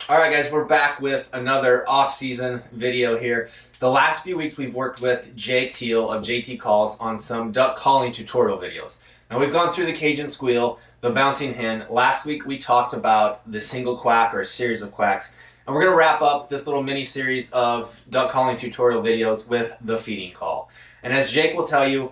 Alright guys, we're back with another off-season video here. The last few weeks we've worked with Jake Teal of JT Calls on some duck calling tutorial videos. Now we've gone through the Cajun squeal, the bouncing hen. Last week we talked about the single quack or a series of quacks. And we're going to wrap up this little mini-series of duck calling tutorial videos with the feeding call. And as Jake will tell you,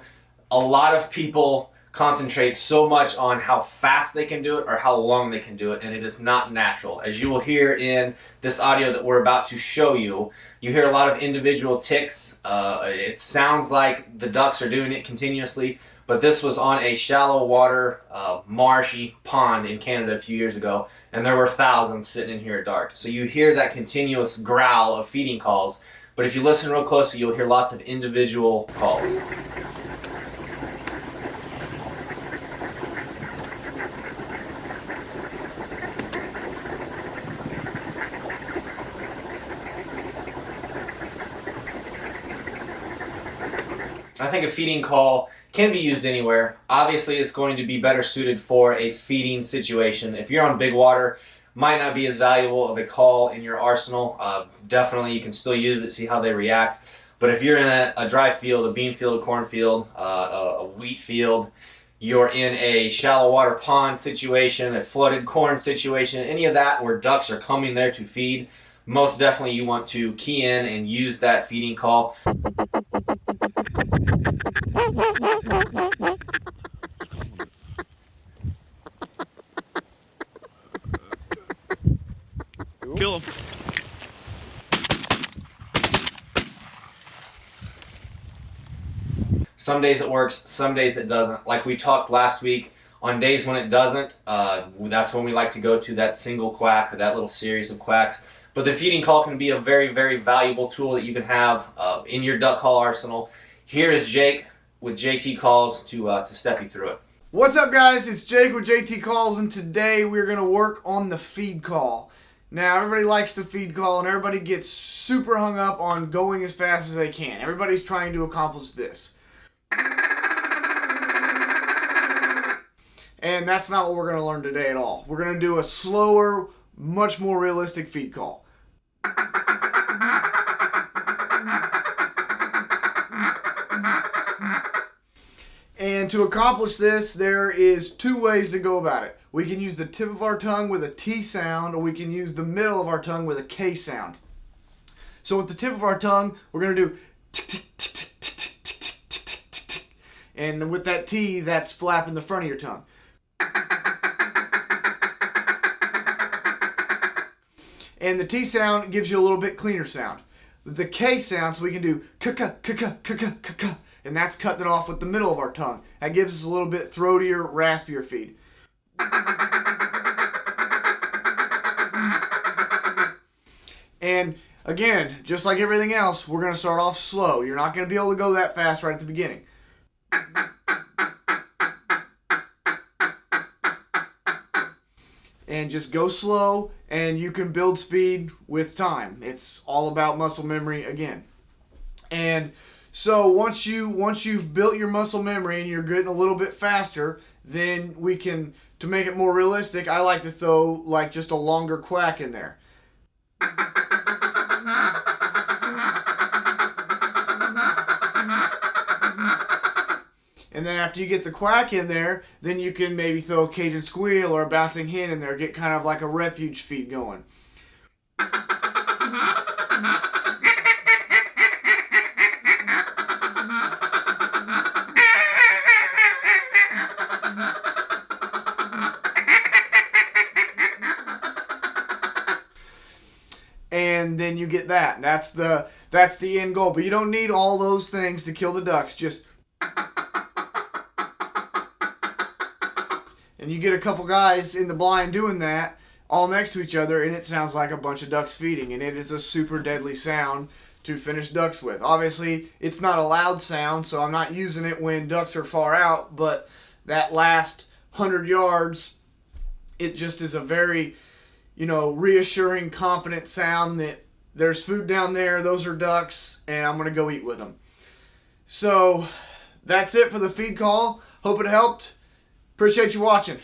a lot of people concentrate so much on how fast they can do it or how long they can do it, and it is not natural. As you will hear in this audio that we're about to show you, you hear a lot of individual ticks. It sounds like the ducks are doing it continuously, but this was on a shallow water, marshy pond in Canada a few years ago, and there were thousands sitting in here at dark. So you hear that continuous growl of feeding calls, but if you listen real closely, you'll hear lots of individual calls. I think a feeding call can be used anywhere. Obviously, it's going to be better suited for a feeding situation. If you're on big water, might not be as valuable of a call in your arsenal. Definitely, you can still use it, see how they react. But if you're in a dry field, a bean field, a corn field, a wheat field, you're in a shallow water pond situation, a flooded corn situation, any of that where ducks are coming there to feed, most definitely you want to key in and use that feeding call. Kill him. Some days it works, some days it doesn't. Like we talked last week, on days when it doesn't, that's when we like to go to that single quack or that little series of quacks. But the feeding call can be a very, very valuable tool that you can have in your duck call arsenal. Here is Jake with JT Calls to step you through it. What's up, guys? It's Jake with JT Calls, and today we're going to work on the feed call. Now, everybody likes the feed call, and everybody gets super hung up on going as fast as they can. Everybody's trying to accomplish this. And that's not what we're going to learn today at all. We're going to do a slower, much more realistic feed call. And to accomplish this, there is two ways to go about it. We can use the tip of our tongue with a T sound, or we can use the middle of our tongue with a K sound. So with the tip of our tongue, we're going to do tick, tick, tick, tick, tick, tick, tick, tick, tick, tick, tick. And with that T, that's flapping the front of your tongue. And the T sound gives you a little bit cleaner sound. The K sound, so we can do k-ka, k-ka, k-ka, k-ka. And that's cutting it off with the middle of our tongue. That gives us a little bit throatier, raspier feed. And again, just like everything else, we're going to start off slow. You're not going to be able to go that fast right at the beginning. And just go slow, and you can build speed with time. It's all about muscle memory again. And so once you've built your muscle memory and you're getting a little bit faster, then we can, to make it more realistic, I like to throw like just a longer quack in there. And then after you get the quack in there, then you can maybe throw a Cajun squeal or a bouncing hen in there, get kind of like a refuge feed going. And then you get that. That's the end goal. But you don't need all those things to kill the ducks. Just and you get a couple guys in the blind doing that all next to each other, and it sounds like a bunch of ducks feeding, and it is a super deadly sound to finish ducks with. Obviously, it's not a loud sound, so I'm not using it when ducks are far out, but that last 100 yards, it just is a very, reassuring, confident sound that there's food down there, those are ducks, and I'm going to go eat with them. So that's it for the feed call. Hope it helped. Appreciate you watching.